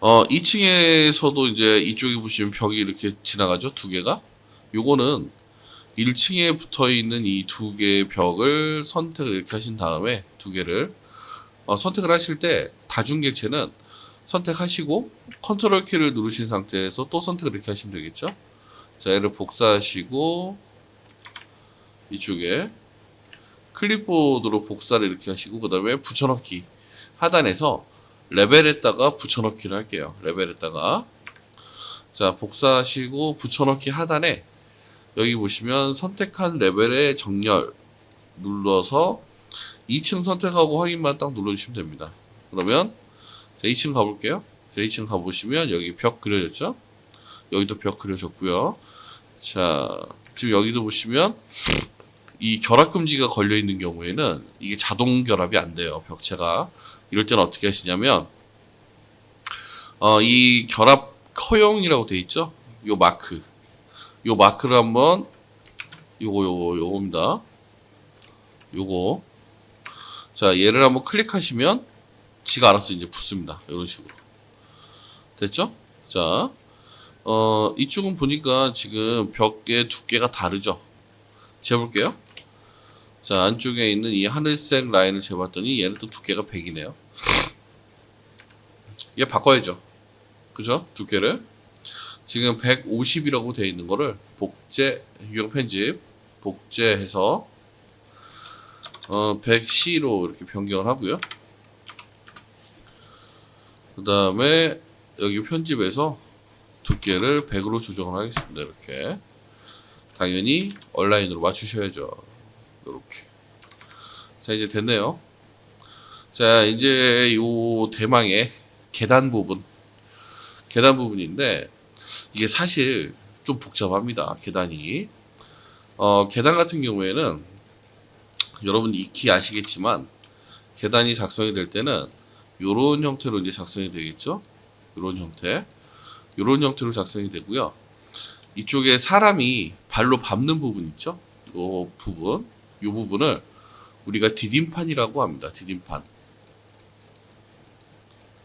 2층에서도 이제 이쪽에 보시면 벽이 이렇게 지나가죠. 두 개가. 요거는 1층에 붙어 있는 이 두 개의 벽을 선택을 이렇게 하신 다음에 두 개를 선택을 하실 때 다중객체는 선택하시고 컨트롤 키를 누르신 상태에서 또 선택을 이렇게 하시면 되겠죠. 자, 얘를 복사하시고 이쪽에 클립보드로 복사를 이렇게 하시고 그 다음에 붙여넣기 하단에서 레벨에다가 붙여넣기를 할게요. 레벨에다가 자 복사하시고 붙여넣기 하단에 여기 보시면 선택한 레벨의 정렬 눌러서 2층 선택하고 확인만 딱 눌러주시면 됩니다. 그러면 자 2층 가볼게요. 자 2층 가보시면 여기 벽 그려졌죠. 여기도 벽 그려졌고요. 자 지금 여기도 보시면 이 결합 금지가 걸려 있는 경우에는 이게 자동 결합이 안 돼요. 벽체가. 이럴 때는 어떻게 하시냐면 이 결합 허용이라고 돼 있죠. 요 마크를 한번 요겁니다. 요거 자 얘를 한번 클릭하시면 지가 알아서 이제 붙습니다. 이런 식으로 됐죠? 자 이쪽은 보니까 지금 벽의 두께가 다르죠. 재볼게요. 자 안쪽에 있는 이 하늘색 라인을 재봤더니 얘는 또 두께가 100이네요. 얘 바꿔야죠. 그죠? 두께를 지금 150이라고 되어 있는 거를 복제 유형 편집 복제해서 100C로 이렇게 변경을 하고요. 그 다음에 여기 편집에서 두께를 100으로 조정을 하겠습니다. 이렇게 당연히 얼라인으로 맞추셔야죠. 이렇게 자 이제 됐네요. 자 이제 요 대망의 계단 부분인데 이게 사실 좀 복잡합니다. 계단이 계단 같은 경우에는 여러분 익히 아시겠지만 계단이 작성이 될 때는 요런 형태로 이제 작성이 되겠죠. 요런 형태로 작성이 되고요. 이쪽에 사람이 발로 밟는 부분 있죠. 요 부분을 우리가 디딤판이라고 합니다.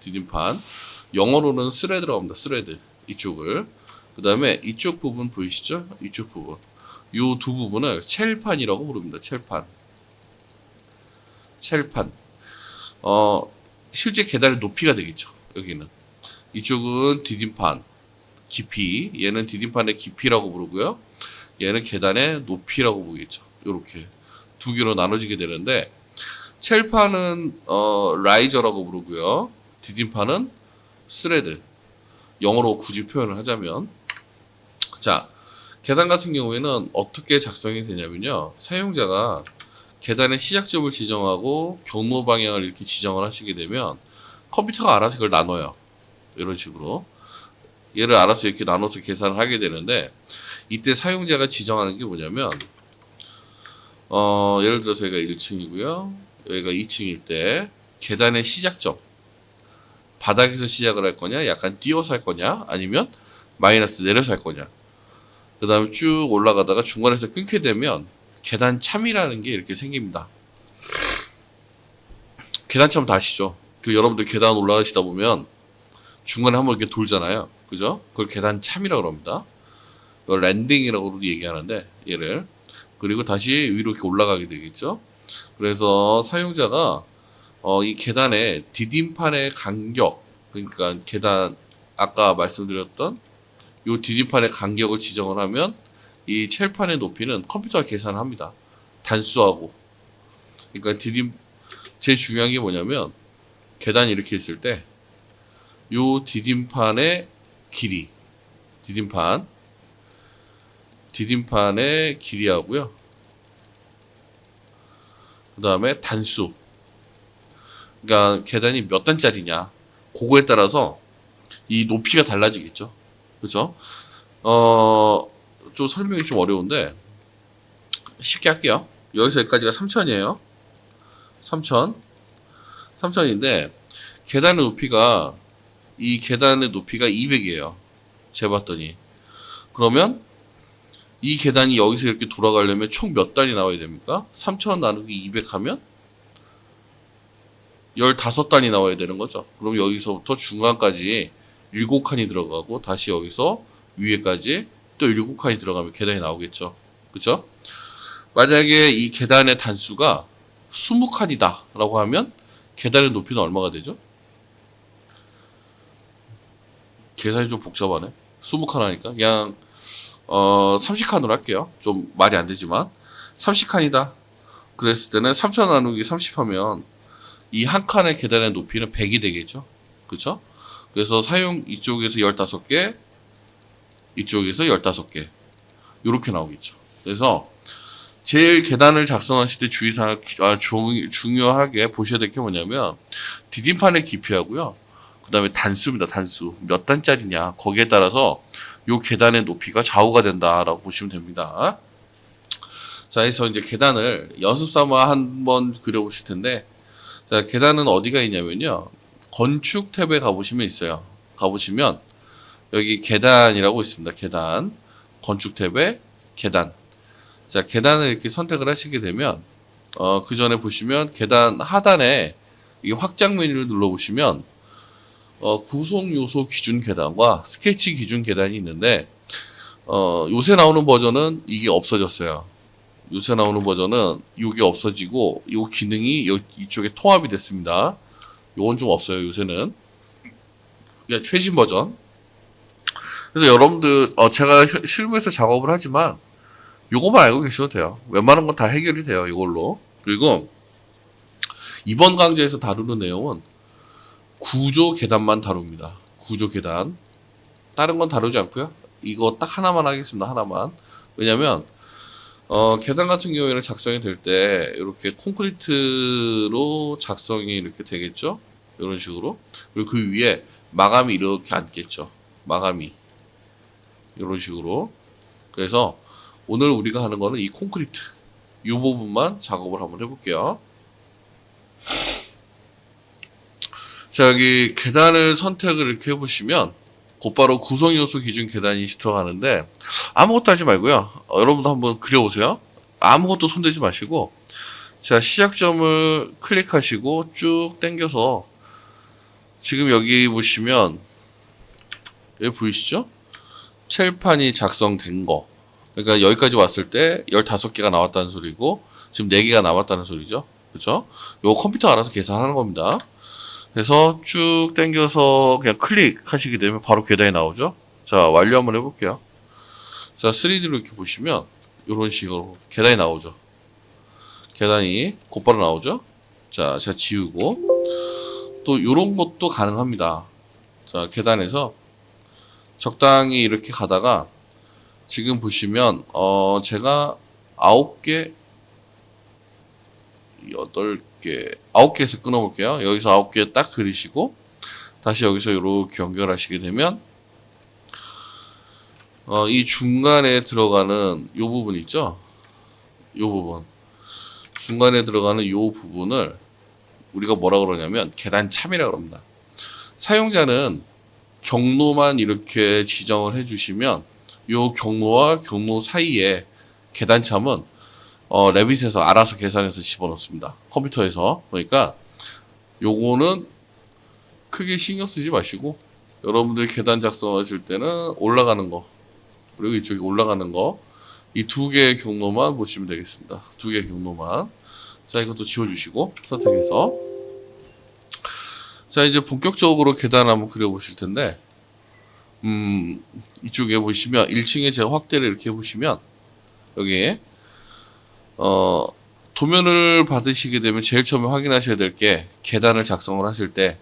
디딤판. 영어로는 스레드라고 합니다. 스레드. 이쪽을. 그 다음에 이쪽 부분 보이시죠? 이쪽 부분. 요 두 부분을 첼판이라고 부릅니다. 첼판. 실제 계단의 높이가 되겠죠. 여기는. 이쪽은 디딤판. 깊이. 얘는 디딤판의 깊이라고 부르고요. 얘는 계단의 높이라고 보겠죠. 요렇게. 두 개로 나눠지게 되는데, 첼판은, 라이저라고 부르고요. 디딤판은 스레드. 영어로 굳이 표현을 하자면. 자, 계단 같은 경우에는 어떻게 작성이 되냐면요. 사용자가 계단의 시작점을 지정하고 경로 방향을 이렇게 지정을 하시게 되면 컴퓨터가 알아서 그걸 나눠요. 이런 식으로. 얘를 알아서 이렇게 나눠서 계산을 하게 되는데 이때 사용자가 지정하는 게 뭐냐면 예를 들어서 여기가 1층이고요. 여기가 2층일 때 계단의 시작점 바닥에서 시작을 할 거냐 약간 띄워서 할 거냐 아니면 마이너스 내려서 할 거냐 그 다음에 쭉 올라가다가 중간에서 끊게 되면 계단 참이라는 게 이렇게 생깁니다. 계단 참 다 아시죠? 여러분들 계단 올라가시다 보면 중간에 한번 이렇게 돌잖아요. 그죠? 그걸 계단 참이라고 합니다. 이걸 랜딩이라고도 얘기하는데 얘를 그리고 다시 위로 이렇게 올라가게 되겠죠. 그래서 사용자가 이 계단의 디딤판의 간격 그러니까 계단 아까 말씀드렸던 이 디딤판의 간격을 지정을 하면 이 첼판의 높이는 컴퓨터가 계산을 합니다. 단수하고 그러니까 제일 중요한 게 뭐냐면 계단이 이렇게 있을 때 요 디딤판의 길이 디딤판의 길이하고요. 그 다음에 단수 그러니까 계단이 몇 단짜리냐 그거에 따라서 이 높이가 달라지겠죠. 그죠? 좀 설명이 좀 어려운데 쉽게 할게요. 여기서 여기까지가 3000이에요. 3000인데 계단의 높이가 이 계단의 높이가 200이에요. 재봤더니 그러면 이 계단이 여기서 이렇게 돌아가려면 총 몇 단이 나와야 됩니까? 3000 나누기 200 하면 15단이 나와야 되는 거죠. 그럼 여기서부터 중간까지 7칸이 들어가고 다시 여기서 위에까지 또 7칸이 들어가면 계단이 나오겠죠. 그쵸? 만약에 이 계단의 단수가 20칸이다 라고 하면 계단의 높이는 얼마가 되죠? 계산이 좀 복잡하네. 20칸 하니까 그냥 30칸으로 할게요. 좀 말이 안 되지만 30칸이다. 그랬을 때는 3000 나누기 30 하면 이 한 칸의 계단의 높이는 100이 되겠죠. 그쵸? 그래서 사용 이쪽에서 15개, 이쪽에서 15개. 요렇게 나오겠죠. 그래서 제일 계단을 작성하실 때 주의사항, 중요하게 보셔야 될 게 뭐냐면 디딤판의 깊이하고요. 그 다음에 단수입니다. 단수. 몇 단짜리냐. 거기에 따라서 요 계단의 높이가 좌우가 된다라고 보시면 됩니다. 자, 그래서 이제 계단을 연습 삼아 한번 그려보실 텐데, 자, 계단은 어디가 있냐면요. 건축 탭에 가보시면 있어요. 가보시면 여기 계단이라고 있습니다. 계단. 건축 탭에 계단. 자, 계단을 이렇게 선택을 하시게 되면, 그 전에 보시면 계단 하단에 이 확장 메뉴를 눌러보시면, 구성 요소 기준 계단과 스케치 기준 계단이 있는데, 요새 나오는 버전은 이게 없어졌어요. 요새 나오는 버전은 이게 없어지고, 이 기능이 이쪽에 통합이 됐습니다. 요건 좀 없어요, 요새는. 그러니까 최신 버전. 그래서 여러분들, 제가 실무에서 작업을 하지만, 요거만 알고 계셔도 돼요. 웬만한 건 다 해결이 돼요, 이걸로. 그리고, 이번 강좌에서 다루는 내용은 구조 계단만 다룹니다. 구조 계단. 다른 건 다루지 않고요. 이거 딱 하나만 하겠습니다, 하나만. 왜냐면, 계단 같은 경우에는 작성이 될 때, 이렇게 콘크리트로 작성이 이렇게 되겠죠? 이런 식으로. 그리고 그 위에 마감이 이렇게 앉겠죠. 마감이. 이런 식으로. 그래서, 오늘 우리가 하는 거는 이 콘크리트. 이 부분만 작업을 한번 해볼게요. 자, 여기 계단을 선택을 이렇게 해보시면, 곧바로 구성요소 기준 계단이 들어가는데, 아무것도 하지 말고요. 여러분도 한번 그려보세요. 아무것도 손대지 마시고, 자, 시작점을 클릭하시고 쭉 당겨서, 지금 여기 보시면, 여기 보이시죠? 첼판이 작성된 거. 그러니까 여기까지 왔을 때 15개가 나왔다는 소리고, 지금 4개가 남았다는 소리죠. 그쵸? 요거 컴퓨터가 알아서 계산하는 겁니다. 그래서 쭉 당겨서 그냥 클릭하시게 되면 바로 계단이 나오죠. 자, 완료 한번 해볼게요. 자, 3D로 이렇게 보시면 이런 식으로 계단이 나오죠. 계단이 곧바로 나오죠. 자, 제가 지우고 또 이런 것도 가능합니다. 자, 계단에서 적당히 이렇게 가다가 지금 보시면 제가 9개 8개 9개에서 끊어볼게요. 여기서 9개 딱 그리시고 다시 여기서 이렇게 연결하시게 되면 이 중간에 들어가는 요 부분 있죠? 요 부분 중간에 들어가는 요 부분을 우리가 뭐라 그러냐면 계단 참이라고 합니다. 사용자는 경로만 이렇게 지정을 해주시면 요 경로와 경로 사이에 계단 참은 레빗에서 알아서 계산해서 집어넣습니다. 컴퓨터에서. 그러니까 요거는 크게 신경 쓰지 마시고 여러분들 계단 작성하실 때는 올라가는 거 그리고 이쪽에 올라가는 거 이 2개의 경로만 보시면 되겠습니다. 2개의 경로만. 자, 이것도 지워주시고 선택해서 자, 이제 본격적으로 계단 한번 그려보실 텐데 이쪽에 보시면 1층에 제가 확대를 이렇게 해보시면 여기에 도면을 받으시게 되면 제일 처음에 확인하셔야 될 게 계단을 작성을 하실 때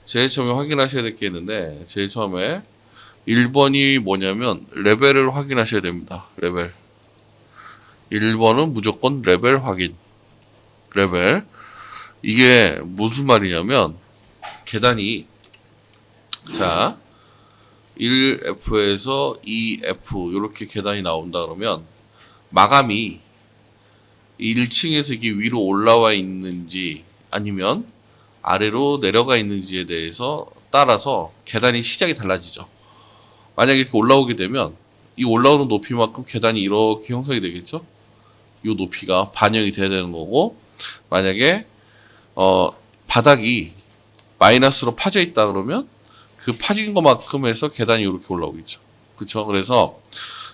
제일 처음에 확인하셔야 될 게 있는데 제일 처음에 1번이 뭐냐면 레벨을 확인하셔야 됩니다. 레벨 1번은 무조건 레벨 확인 레벨 이게 무슨 말이냐면 계단이 자 1F에서 2F 이렇게 계단이 나온다 그러면 마감이 1층에서 이게 위로 올라와 있는지 아니면 아래로 내려가 있는지에 대해서 따라서 계단이 시작이 달라지죠. 만약에 이렇게 올라오게 되면 이 올라오는 높이만큼 계단이 이렇게 형성이 되겠죠. 이 높이가 반영이 돼야 되는 거고 만약에 바닥이 마이너스로 파져 있다 그러면 그 파진 것만큼 해서 계단이 이렇게 올라오겠죠. 그쵸? 그래서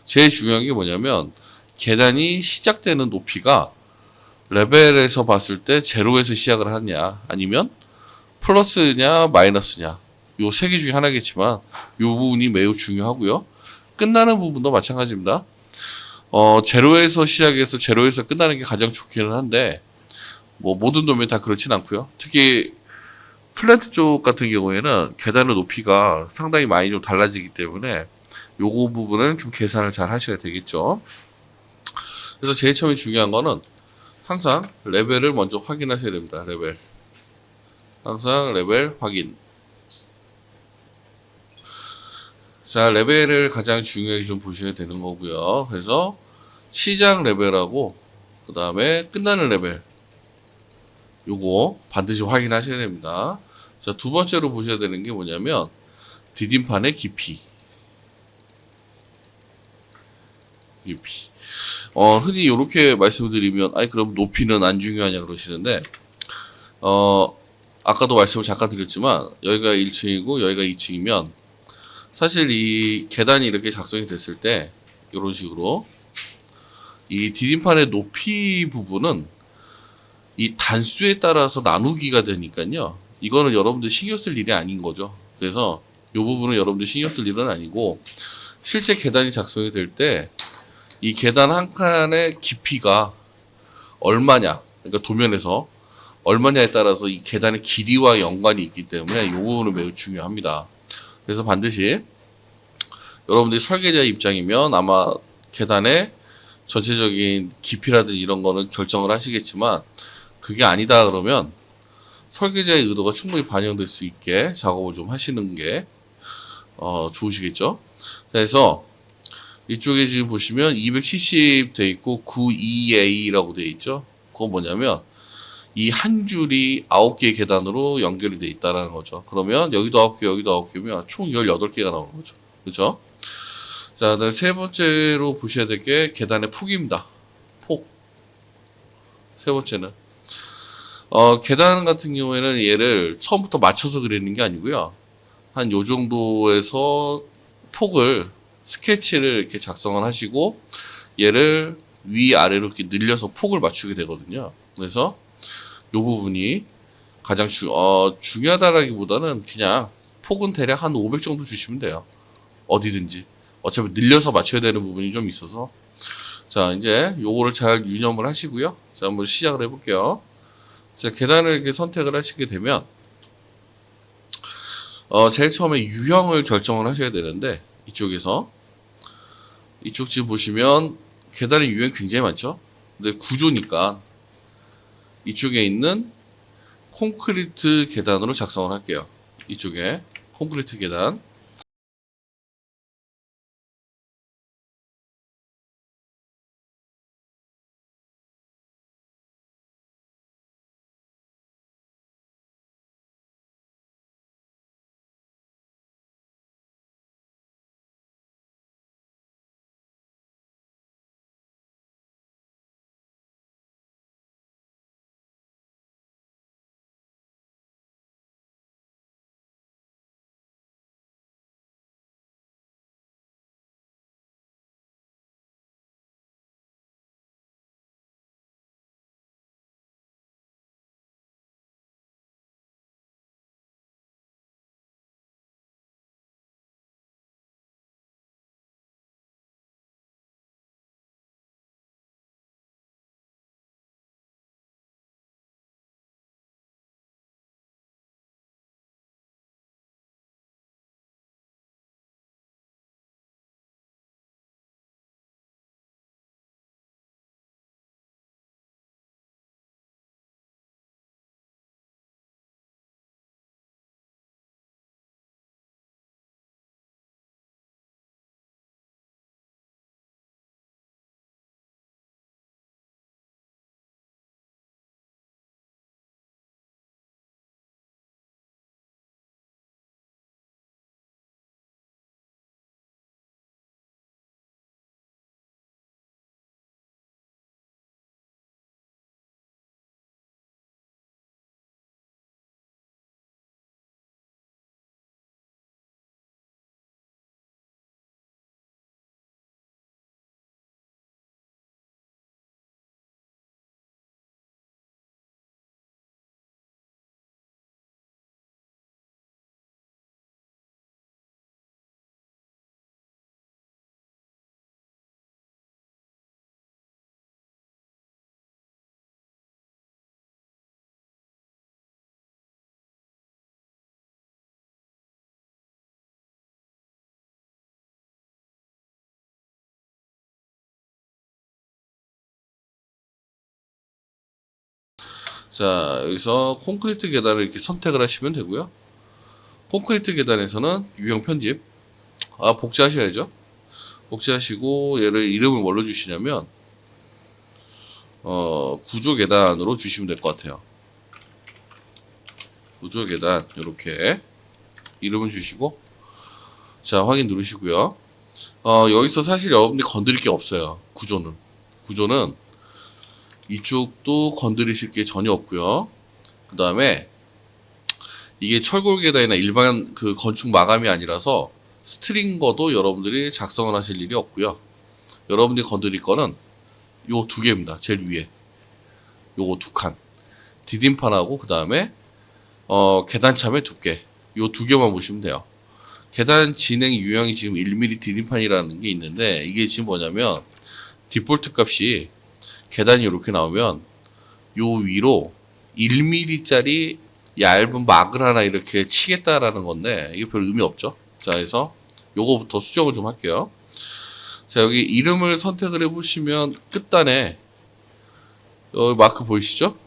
제일 중요한 게 뭐냐면 계단이 시작되는 높이가 레벨에서 봤을 때 제로에서 시작을 하냐 아니면 플러스냐 마이너스냐 요 세 개 중에 하나겠지만 요 부분이 매우 중요하고요. 끝나는 부분도 마찬가지입니다. 제로에서 시작해서 제로에서 끝나는 게 가장 좋기는 한데 뭐 모든 도면이 다 그렇진 않고요. 특히 플랜트 쪽 같은 경우에는 계단의 높이가 상당히 많이 좀 달라지기 때문에 요거 부분을 좀 계산을 잘 하셔야 되겠죠. 그래서 제일 처음에 중요한 거는 항상 레벨을 먼저 확인하셔야 됩니다. 레벨. 항상 레벨 확인. 자, 레벨을 가장 중요하게 좀 보셔야 되는 거고요. 그래서 시작 레벨하고 그 다음에 끝나는 레벨 요거 반드시 확인하셔야 됩니다. 자, 두 번째로 보셔야 되는 게 뭐냐면 디딤판의 깊이. 흔히 이렇게 말씀드리면 아니 그럼 높이는 안 중요하냐 그러시는데 아까도 말씀을 잠깐 드렸지만 여기가 1층이고 여기가 2층이면 사실 이 계단이 이렇게 작성이 됐을 때 이런 식으로 이 디딤판의 높이 부분은 이 단수에 따라서 나누기가 되니까요. 이거는 여러분들 신경 쓸 일이 아닌 거죠. 그래서 이 부분은 여러분들 신경 쓸 일은 아니고 실제 계단이 작성이 될 때 이 계단 한 칸의 깊이가 얼마냐, 그러니까 도면에서 얼마냐에 따라서 이 계단의 길이와 연관이 있기 때문에 이 부분은 매우 중요합니다. 그래서 반드시 여러분들이 설계자 입장이면 아마 계단의 전체적인 깊이라든지 이런 거는 결정을 하시겠지만 그게 아니다 그러면 설계자의 의도가 충분히 반영될 수 있게 작업을 좀 하시는 게 좋으시겠죠. 그래서 이쪽에 지금 보시면 270 돼 있고 92A라고 돼 있죠. 그건 뭐냐면 이 한 줄이 9개의 계단으로 연결이 돼 있다라는 거죠. 그러면 여기도 9개, 여기도 9개면 총 18개가 나오는 거죠. 그렇죠? 자, 그다음 세 번째로 보셔야 될 게 계단의 폭입니다. 폭. 세 번째는 계단 같은 경우에는 얘를 처음부터 맞춰서 그리는 게 아니고요. 한 요 정도에서 폭을 스케치를 이렇게 작성을 하시고 얘를 위아래로 이렇게 늘려서 폭을 맞추게 되거든요. 그래서 요 부분이 가장 중요하다라기보다는 그냥 폭은 대략 한 500 정도 주시면 돼요. 어디든지. 어차피 늘려서 맞춰야 되는 부분이 좀 있어서. 자, 이제 요거를 잘 유념을 하시고요. 자, 한번 시작을 해볼게요. 자, 계단을 이렇게 선택을 하시게 되면 제일 처음에 유형을 결정을 하셔야 되는데 이쪽 지금 보시면 계단의 유형이 굉장히 많죠. 근데 구조니까 이쪽에 있는 콘크리트 계단으로 작성을 할게요. 이쪽에 콘크리트 계단. 자, 여기서 콘크리트 계단을 이렇게 선택을 하시면 되고요. 콘크리트 계단에서는 유형 편집. 복제하셔야죠. 복제하시고 얘를 이름을 뭘로 주시냐면 구조 계단으로 주시면 될 것 같아요. 구조 계단 이렇게 이름을 주시고 자, 확인 누르시고요. 여기서 사실 여러분들이 건드릴 게 없어요. 구조는 이쪽도 건드리실 게 전혀 없고요. 그 다음에 이게 철골 계단이나 일반 그 건축 마감이 아니라서 스트링거도 여러분들이 작성을 하실 일이 없고요. 여러분들이 건드릴 거는 요 두 개입니다. 제일 위에 요거 두 칸 디딤판하고 그 다음에 계단 참의 두께 요 두 개만 보시면 돼요. 계단 진행 유형이 지금 1mm 디딤판이라는 게 있는데 이게 지금 뭐냐면 디폴트 값이 계단이 이렇게 나오면 요 위로 1mm짜리 얇은 막을 하나 이렇게 치겠다라는 건데 이게 별 의미 없죠. 자, 그래서 요거부터 수정을 좀 할게요. 자, 여기 이름을 선택을 해보시면 끝단에 여기 마크 보이시죠?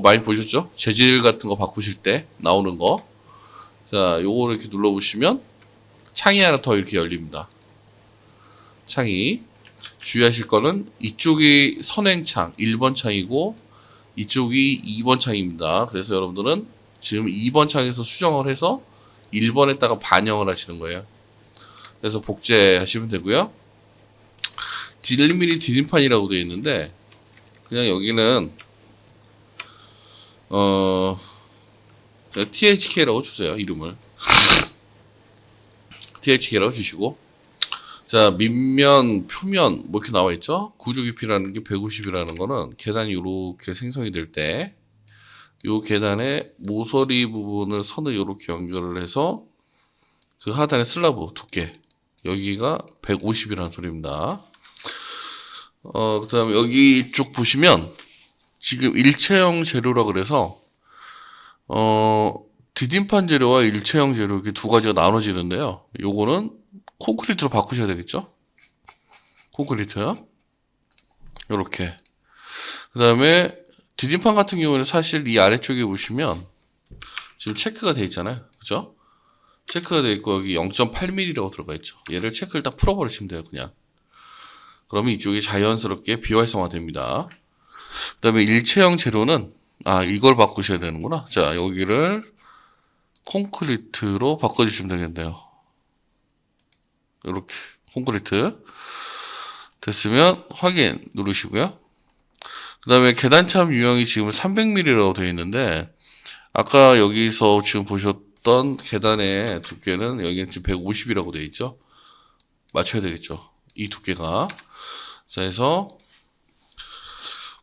많이 보셨죠? 재질 같은 거 바꾸실 때 나오는 거. 자, 요거를 이렇게 눌러보시면 창이 하나 더 이렇게 열립니다. 창이. 주의하실 거는 이쪽이 선행창 1번 창이고 이쪽이 2번 창입니다. 그래서 여러분들은 지금 2번 창에서 수정을 해서 1번에다가 반영을 하시는 거예요. 그래서 복제하시면 되고요. 1mm 디딤판이라고 되어 있는데 그냥 여기는 THK라고 주세요. 이름을 THK라고 주시고 자, 밑면, 표면 뭐 이렇게 나와 있죠? 구조 깊이라는 게 150이라는 거는 계단이 이렇게 생성이 될 때 요 계단의 모서리 부분을 선을 이렇게 연결을 해서 그 하단의 슬라브 두께 여기가 150이라는 소리입니다. 그 다음에 여기 쪽 보시면 지금 일체형 재료라 그래서 디딤판 재료와 일체형 재료 이렇게 두 가지가 나눠지는데요. 요거는 콘크리트로 바꾸셔야 되겠죠? 콘크리트 요렇게. 그 다음에 디딤판 같은 경우는 사실 이 아래쪽에 보시면 지금 체크가 되어 있잖아요. 그죠? 체크가 되어 있고 여기 0.8mm라고 들어가 있죠. 얘를 체크를 딱 풀어버리시면 돼요. 그냥. 그러면 이쪽이 자연스럽게 비활성화 됩니다. 그 다음에 일체형 재료는 이걸 바꾸셔야 되는구나. 자, 여기를 콘크리트로 바꿔주시면 되겠네요. 이렇게 콘크리트 됐으면 확인 누르시고요. 그 다음에 계단참 유형이 지금 300mm라고 되어 있는데 아까 여기서 지금 보셨던 계단의 두께는 여기는 지금 150이라고 되어 있죠. 맞춰야 되겠죠. 이 두께가. 자, 해서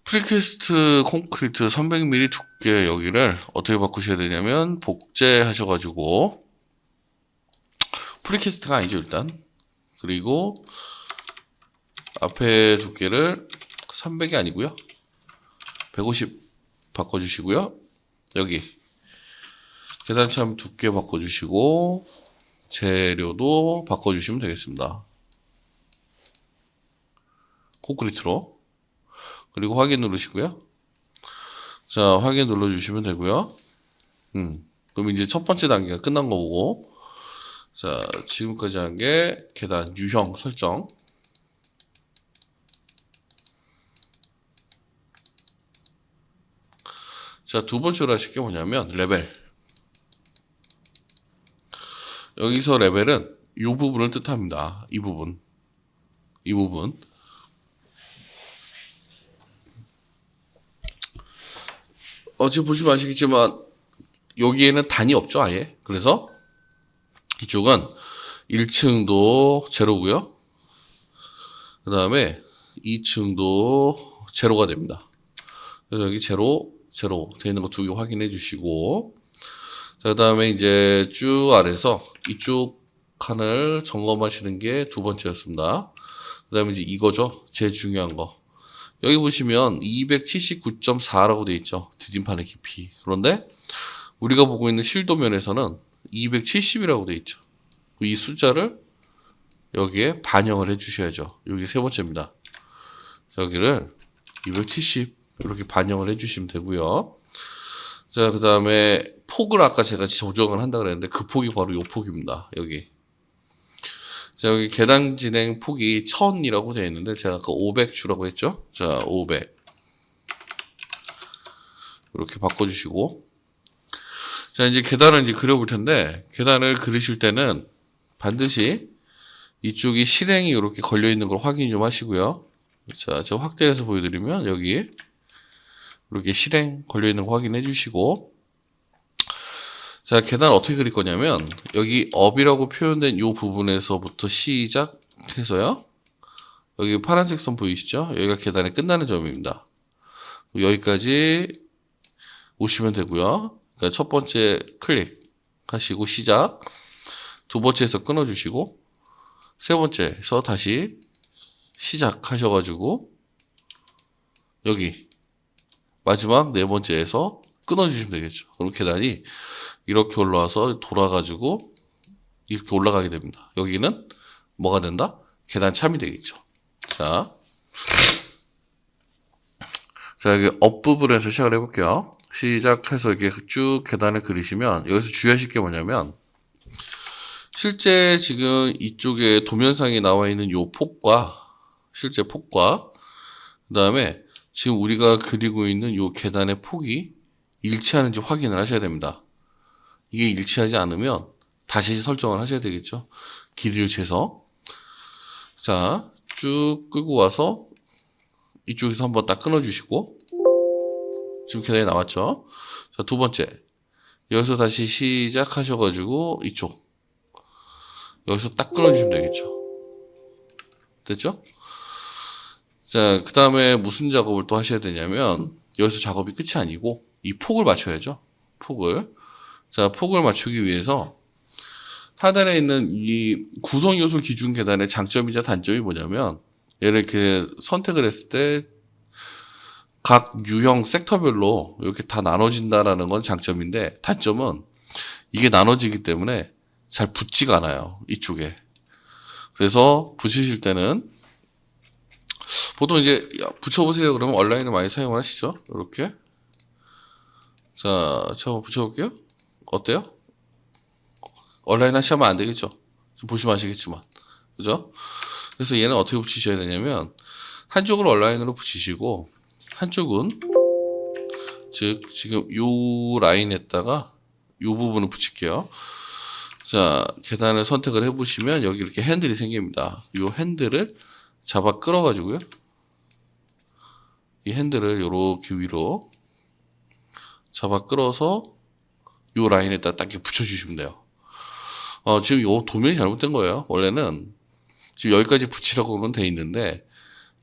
프리캐스트 콘크리트 300mm 두께 여기를 어떻게 바꾸셔야 되냐면 복제하셔가지고 프리캐스트가 아니죠 일단. 그리고 앞에 두께를 300이 아니고요 150 바꿔주시고요. 여기 계단참 두께 바꿔주시고 재료도 바꿔주시면 되겠습니다. 콘크리트로. 그리고 확인 누르시고요. 자, 확인 눌러주시면 되고요. 그럼 이제 첫 번째 단계가 끝난 거고 자, 지금까지 한 게 계단 유형 설정. 자, 두 번째로 하실 게 뭐냐면 레벨. 여기서 레벨은 이 부분을 뜻합니다. 이 부분. 지금 보시면 아시겠지만 여기에는 단이 없죠, 아예. 그래서 이쪽은 1층도 제로고요. 그 다음에 2층도 제로가 됩니다. 그래서 여기 제로 되어 있는 거 두 개 확인해 주시고 자, 그 다음에 이제 쭉 아래서 이쪽 칸을 점검하시는 게 두 번째였습니다. 그 다음에 이제 이거죠. 제일 중요한 거. 여기 보시면 279.4라고 되어 있죠. 디딤판의 깊이. 그런데 우리가 보고 있는 실도면에서는 270이라고 되어 있죠. 이 숫자를 여기에 반영을 해 주셔야죠. 여기 세 번째입니다. 여기를 270 이렇게 반영을 해주시면 되고요. 자, 그 다음에 폭을 아까 제가 조정을 한다 그랬는데 그 폭이 바로 요 폭입니다. 여기. 자, 여기 계단 진행 폭이 1000이라고 되어 있는데 제가 아까 500 주라고 했죠? 자, 500. 이렇게 바꿔주시고. 자, 이제 계단을 이제 그려볼 텐데, 계단을 그리실 때는 반드시 이쪽이 실행이 이렇게 걸려 있는 걸 확인 좀 하시고요. 자, 저 확대해서 보여드리면 여기 이렇게 실행 걸려 있는 거 확인해 주시고, 자, 계단 어떻게 그릴 거냐면 여기 업이라고 표현된 이 부분에서부터 시작해서요. 여기 파란색 선 보이시죠? 여기가 계단이 끝나는 점입니다. 여기까지 오시면 되고요. 그러니까 첫 번째 클릭 하시고 시작. 두 번째에서 끊어주시고 세 번째에서 다시 시작하셔가지고 여기 마지막 네 번째에서 끊어주시면 되겠죠. 그럼 계단이 이렇게 올라와서 돌아가지고 이렇게 올라가게 됩니다. 여기는 뭐가 된다? 계단 참이 되겠죠. 자, 여기 업 부분에서 시작을 해볼게요. 시작해서 이렇게 쭉 계단을 그리시면 여기서 주의하실 게 뭐냐면 실제 지금 이쪽에 도면상에 나와 있는 요 폭과 실제 폭과 그 다음에 지금 우리가 그리고 있는 요 계단의 폭이 일치하는지 확인을 하셔야 됩니다. 이게 일치하지 않으면 다시 설정을 하셔야 되겠죠. 길이를 재서. 자, 쭉 끌고 와서 이쪽에서 한번 딱 끊어주시고 지금 계단이 나왔죠. 자, 두 번째 여기서 다시 시작하셔가지고 이쪽 여기서 딱 끊어주시면 되겠죠. 됐죠? 자, 그 다음에 무슨 작업을 또 하셔야 되냐면 여기서 작업이 끝이 아니고 이 폭을 맞춰야죠. 폭을. 자, 폭을 맞추기 위해서 하단에 있는 이 구성 요소 기준 계단의 장점이자 단점이 뭐냐면 얘를 이렇게 선택을 했을 때 각 유형 섹터별로 이렇게 다 나눠진다라는 건 장점인데 단점은 이게 나눠지기 때문에 잘 붙지가 않아요. 이쪽에. 그래서 붙이실 때는 보통 이제 붙여보세요. 그러면 온라인을 많이 사용을 하시죠. 이렇게. 자, 제가 한번 붙여볼게요. 어때요? 온라인 하시면 안 되겠죠. 좀 보시면 아시겠지만. 그죠? 그래서 얘는 어떻게 붙이셔야 되냐면 한쪽을 온라인으로 붙이시고 한쪽은 즉 지금 요 라인에다가 요 부분을 붙일게요. 자, 계단을 선택을 해보시면 여기 이렇게 핸들이 생깁니다. 요 핸들을 잡아 끌어가지고요. 이 핸들을 요렇게 위로 잡아 끌어서 요 라인에다 딱 이렇게 붙여주시면 돼요. 지금 요 도면이 잘못된 거예요. 원래는 지금 여기까지 붙이라고는 돼 있는데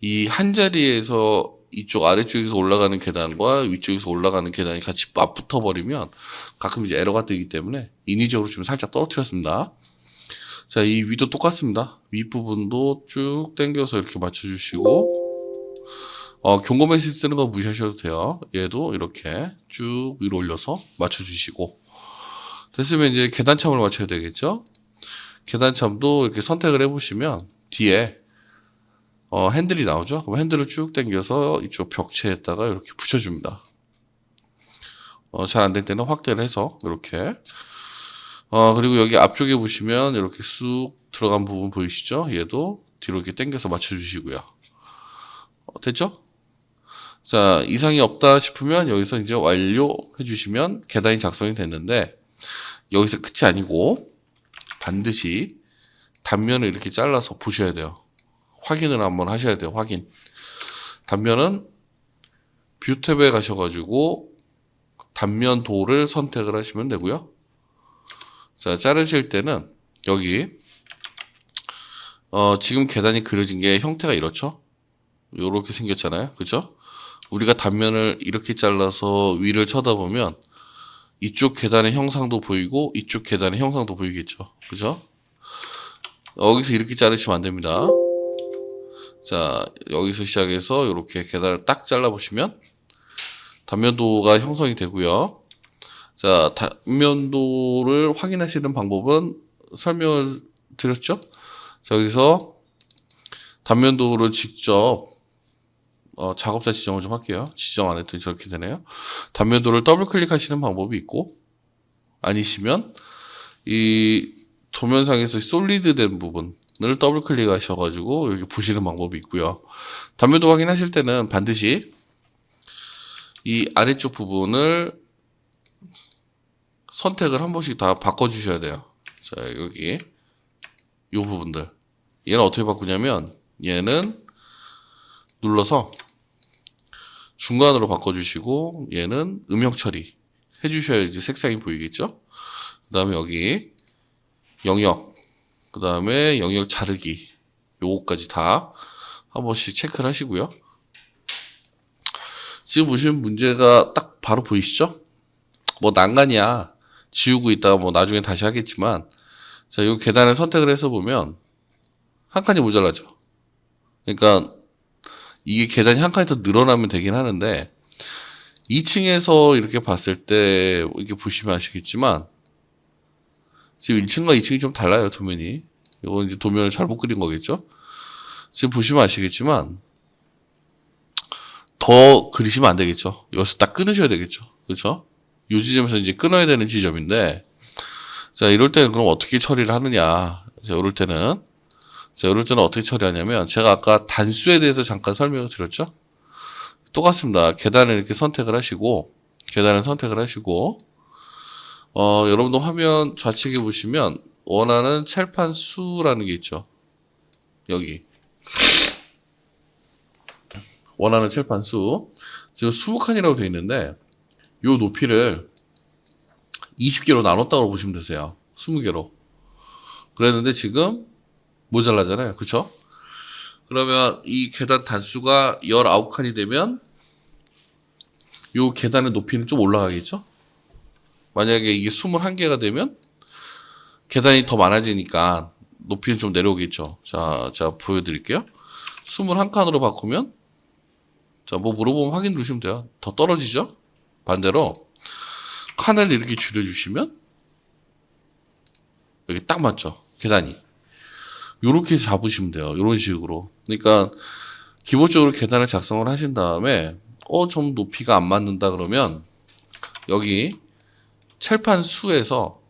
이 한 자리에서 이쪽 아래쪽에서 올라가는 계단과 위쪽에서 올라가는 계단이 같이 맞붙어 버리면 가끔 이제 에러가 뜨기 때문에 인위적으로 좀 살짝 떨어뜨렸습니다. 자, 이 위도 똑같습니다. 윗부분도 쭉 당겨서 이렇게 맞춰주시고 경고 메시지 뜨는 거 무시하셔도 돼요. 얘도 이렇게 쭉 위로 올려서 맞춰주시고 됐으면 이제 계단참을 맞춰야 되겠죠. 계단참도 이렇게 선택을 해보시면 뒤에 핸들이 나오죠. 그럼 핸들을 쭉 당겨서 이쪽 벽체에다가 이렇게 붙여줍니다. 잘 안 될 때는 확대를 해서 이렇게 그리고 여기 앞쪽에 보시면 이렇게 쑥 들어간 부분 보이시죠? 얘도 뒤로 이렇게 당겨서 맞춰주시고요. 됐죠? 자, 이상이 없다 싶으면 여기서 이제 완료해 주시면 계단이 작성이 됐는데 여기서 끝이 아니고 반드시 단면을 이렇게 잘라서 보셔야 돼요. 확인을 한번 하셔야 돼요. 확인. 단면은 뷰 탭에 가셔가지고 단면도를 선택을 하시면 되고요. 자, 자르실 때는 여기 지금 계단이 그려진 게 형태가 이렇죠. 요렇게 생겼잖아요. 그죠? 우리가 단면을 이렇게 잘라서 위를 쳐다보면 이쪽 계단의 형상도 보이고 이쪽 계단의 형상도 보이겠죠. 그죠? 여기서 이렇게 자르시면 안 됩니다. 자, 여기서 시작해서 이렇게 계단을 딱 잘라보시면 단면도가 형성이 되고요. 자, 단면도를 확인하시는 방법은 설명을 드렸죠? 자, 여기서 단면도를 직접 작업자 지정을 좀 할게요. 지정 안 했더니 저렇게 되네요. 단면도를 더블 클릭하시는 방법이 있고, 아니시면 이 도면상에서 솔리드 된 부분을 더블 클릭하셔가지고 여기 보시는 방법이 있고요. 단면도 확인하실 때는 반드시 이 아래쪽 부분을 선택을 한 번씩 다 바꿔주셔야 돼요. 자, 여기 이 부분들, 얘는 어떻게 바꾸냐면 얘는 눌러서 중간으로 바꿔주시고, 얘는 음영 처리 해주셔야지 색상이 보이겠죠. 그 다음에 여기 영역, 그 다음에 영역 자르기, 요거까지 다 한 번씩 체크를 하시고요. 지금 보시면 문제가 딱 바로 보이시죠? 뭐 난간이야, 지우고 있다가 뭐 나중에 다시 하겠지만, 자, 요 계단을 선택을 해서 보면 한 칸이 모자라죠. 그러니까 이게 계단이 한 칸이 더 늘어나면 되긴 하는데, 2층에서 이렇게 봤을 때 이렇게 보시면 아시겠지만 지금 1층과 2층이 좀 달라요, 도면이. 이건 이제 도면을 잘못 그린 거겠죠. 지금 보시면 아시겠지만 더 그리시면 안 되겠죠. 여기서 딱 끊으셔야 되겠죠. 그렇죠? 이 지점에서 이제 끊어야 되는 지점인데, 자, 이럴 때는 그럼 어떻게 처리를 하느냐. 자, 이럴 때는 어떻게 처리하냐면, 제가 아까 단수에 대해서 잠깐 설명을 드렸죠. 똑같습니다. 계단을 이렇게 선택을 하시고, 여러분도 화면 좌측에 보시면 원하는 칠판 수라는 게 있죠. 여기 원하는 칠판 수, 지금 20칸이라고 되어 있는데 요 높이를 20개로 나눴다고 보시면 되세요. 20개로. 그랬는데 지금 모자라잖아요. 그쵸? 그러면 이 계단 단수가 19칸이 되면 요 계단의 높이는 좀 올라가겠죠? 만약에 이게 21개가 되면 계단이 더 많아지니까 높이는 좀 내려오겠죠. 자, 보여드릴게요. 21칸으로 바꾸면, 자, 뭐 물어보면 확인 누르시면 돼요. 더 떨어지죠? 반대로 칸을 이렇게 줄여주시면 여기 딱 맞죠? 계단이. 요렇게 잡으시면 돼요. 요런 식으로. 그러니까 기본적으로 계단을 작성을 하신 다음에 좀 높이가 안 맞는다 그러면 여기 칠판 수에서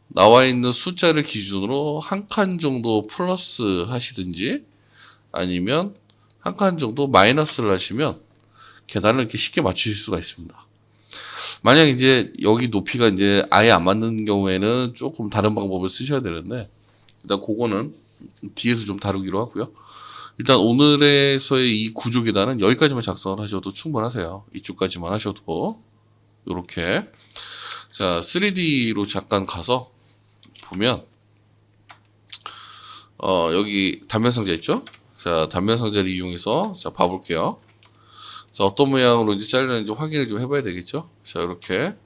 나와 있는 숫자를 기준으로 한 칸 정도 플러스 하시든지, 아니면 한 칸 정도 마이너스를 하시면 계단을 이렇게 쉽게 맞추실 수가 있습니다. 만약 이제 여기 높이가 이제 아예 안 맞는 경우에는 조금 다른 방법을 쓰셔야 되는데, 일단 그거는 뒤에서 좀 다루기로 하고요. 일단 오늘에서의 이 구조 계단은 여기까지만 작성을 하셔도 충분하세요. 이쪽까지만 하셔도. 이렇게. 자, 3D로 잠깐 가서 보면 여기 단면 상자 있죠? 자, 단면 상자를 이용해서 자, 봐볼게요. 자, 어떤 모양으로 이제 잘리는지 확인을 좀 해봐야 되겠죠? 자, 이렇게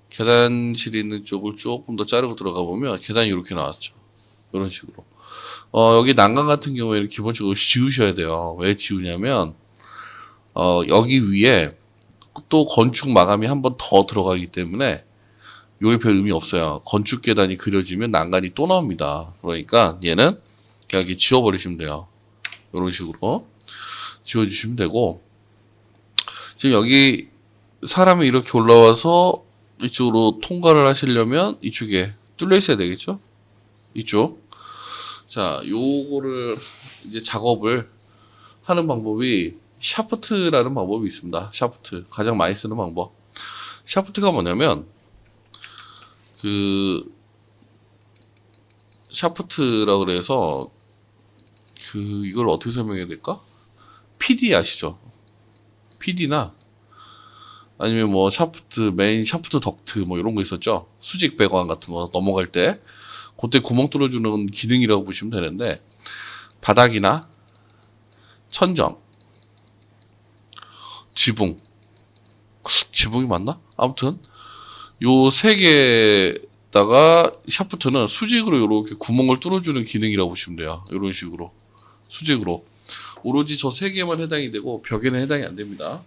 계단실이 있는 쪽을 조금 더 자르고 들어가 보면 계단이 이렇게 나왔죠. 이런 식으로. 여기 난간 같은 경우에는 기본적으로 지우셔야 돼요. 왜 지우냐면 여기 위에 또 건축 마감이 한 번 더 들어가기 때문에 요게 별 의미 없어요. 건축 계단이 그려지면 난간이 또 나옵니다. 그러니까 얘는 그냥 이렇게 지워버리시면 돼요. 이런 식으로 지워주시면 되고, 지금 여기 사람이 이렇게 올라와서 이쪽으로 통과를 하시려면 이쪽에 뚫려 있어야 되겠죠? 이쪽. 자, 요거를 이제 작업을 하는 방법이 샤프트라는 방법이 있습니다. 샤프트. 가장 많이 쓰는 방법. 샤프트가 뭐냐면, 샤프트라고 그래서, 이걸 어떻게 설명해야 될까? PD 아시죠? PD나, 아니면 뭐, 메인 샤프트 덕트, 뭐, 이런 거 있었죠? 수직 배관 같은 거 넘어갈 때, 그때 구멍 뚫어주는 기능이라고 보시면 되는데, 바닥이나, 천정, 지붕이 맞나? 아무튼 요 세 개다가 샤프트는 수직으로 이렇게 구멍을 뚫어주는 기능이라고 보시면 돼요. 이런 식으로 수직으로 오로지 저 세 개만 해당이 되고 벽에는 해당이 안 됩니다.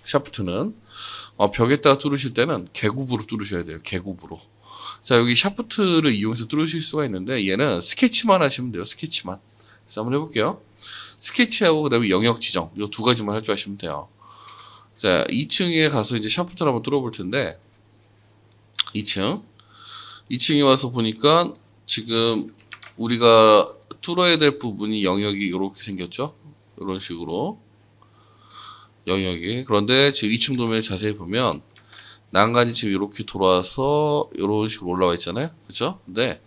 샤프트는 벽에다가 뚫으실 때는 계굽으로 뚫으셔야 돼요. 계굽으로. 자, 여기 샤프트를 이용해서 뚫으실 수가 있는데 얘는 스케치만 하시면 돼요. 스케치만. 그래서 한번 해볼게요. 스케치하고 그다음에 영역 지정 요 두 가지만 할 줄 아시면 돼요. 자, 2층에 가서 이제 샤프트를 한번 뚫어볼 텐데 2층에 와서 보니까 지금 우리가 뚫어야 될 부분이 영역이 이렇게 생겼죠. 이런 식으로 영역이. 그런데 지금 2층 도면을 자세히 보면 난간이 지금 이렇게 돌아와서 이런 식으로 올라와 있잖아요. 그쵸? 근데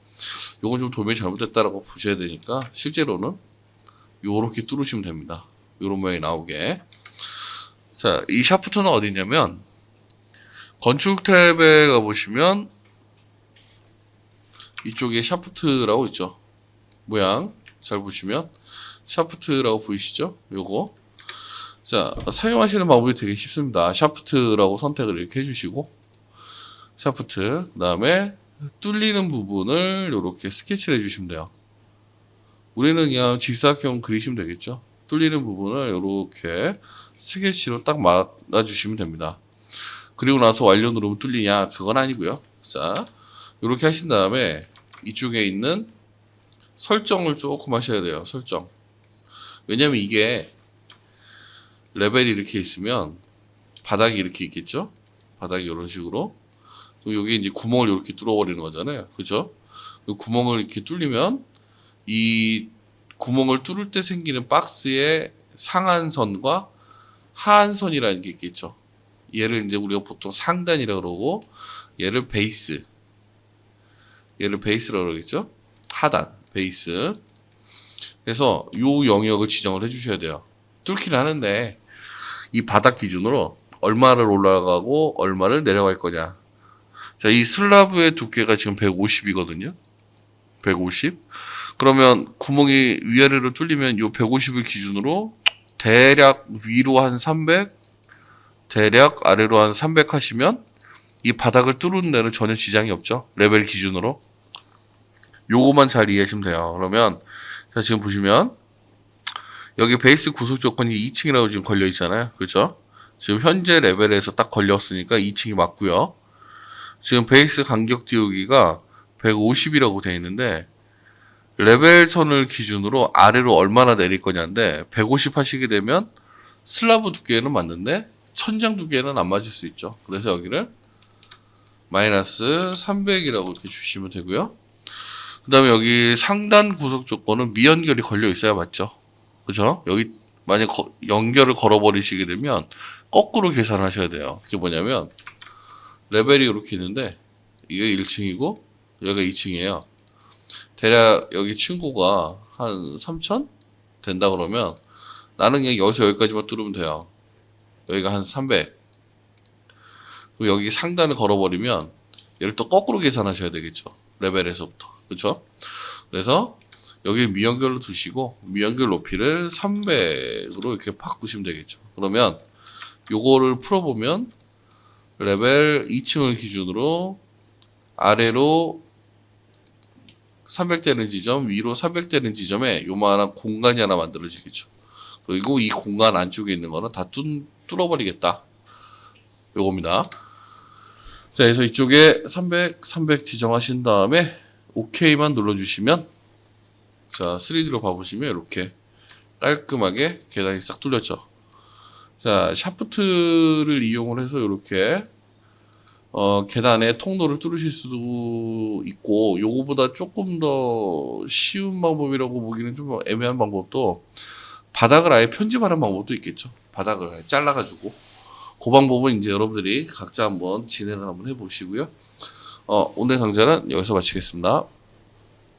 요건 좀 도면이 잘못됐다라고 보셔야 되니까 실제로는 요렇게 뚫으시면 됩니다. 요런 모양이 나오게. 자, 이 샤프트는 어디냐면 건축 탭에 가보시면 이쪽에 샤프트라고 있죠. 모양 잘 보시면 샤프트라고 보이시죠? 요거. 자, 사용하시는 방법이 되게 쉽습니다. 샤프트라고 선택을 이렇게 해주시고 샤프트 그 다음에 뚫리는 부분을 이렇게 스케치를 해주시면 돼요. 우리는 그냥 직사각형 그리시면 되겠죠. 뚫리는 부분을 이렇게 스케치로 딱 막아주시면 됩니다. 그리고 나서 완료 누르면 뚫리냐? 그건 아니고요. 자, 이렇게 하신 다음에 이쪽에 있는 설정을 조금 하셔야 돼요. 설정. 왜냐면 이게 레벨이 이렇게 있으면 바닥이 이렇게 있겠죠? 바닥이 이런 식으로. 그럼 여기 이제 구멍을 이렇게 뚫어버리는 거잖아요. 그죠? 구멍을 이렇게 뚫리면 이 구멍을 뚫을 때 생기는 박스의 상한선과 하한선이라는 게 있겠죠. 얘를 이제 우리가 보통 상단이라고 그러고 얘를 베이스라고 그러겠죠. 하단, 베이스. 그래서 요 영역을 지정을 해주셔야 돼요. 뚫기를 하는데 이 바닥 기준으로 얼마를 올라가고 얼마를 내려갈 거냐. 자, 이 슬라브의 두께가 지금 150이거든요. 150. 그러면 구멍이 위아래로 뚫리면 요 150을 기준으로 대략 위로 한 300, 대략 아래로 한 300 하시면 이 바닥을 뚫는 데는 전혀 지장이 없죠. 레벨 기준으로. 요거만 잘 이해하시면 돼요. 그러면 자, 지금 보시면 여기 베이스 구속 조건이 2층이라고 지금 걸려 있잖아요. 그렇죠? 지금 현재 레벨에서 딱 걸렸으니까 2층이 맞고요. 지금 베이스 간격 띄우기가 150이라고 되어 있는데 레벨 선을 기준으로 아래로 얼마나 내릴 거냐인데 150 하시게 되면 슬라브 두께는 맞는데 천장 두께는 안 맞을 수 있죠. 그래서 여기를 마이너스 300이라고 이렇게 주시면 되고요. 그 다음에 여기 상단 구속 조건은 미연결이 걸려 있어야 맞죠. 그죠? 여기 만약 연결을 걸어버리시게 되면 거꾸로 계산하셔야 돼요. 그게 뭐냐면 레벨이 이렇게 있는데 이게 1층이고 여기가 2층이에요. 대략 여기 층고가 한 3,000 된다 그러면 나는 그냥 여기서 여기까지만 뚫으면 돼요. 여기가 한 300. 그럼 여기 상단을 걸어버리면 얘를 또 거꾸로 계산하셔야 되겠죠. 레벨에서부터. 그렇죠? 그래서 여기 미연결로 두시고 미연결 높이를 300으로 이렇게 바꾸시면 되겠죠. 그러면 요거를 풀어보면 레벨 2층을 기준으로 아래로 300되는 지점, 위로 300되는 지점에 요만한 공간이 하나 만들어지겠죠. 그리고 이 공간 안쪽에 있는 거는 다 뚫어버리겠다. 요겁니다. 자, 그래서 이쪽에 300 지정하신 다음에 OK만 눌러주시면 자, 3D로 봐보시면 이렇게 깔끔하게 계단이 싹 뚫렸죠. 자, 샤프트를 이용을 해서 이렇게 계단에 통로를 뚫으실 수도 있고 요거보다 조금 더 쉬운 방법이라고 보기는 좀 애매한 방법도 바닥을 아예 편집하는 방법도 있겠죠. 바닥을 아예 잘라가지고 그 방법은 이제 여러분들이 각자 한번 진행을 한번 해보시고요. 오늘 강좌는 여기서 마치겠습니다.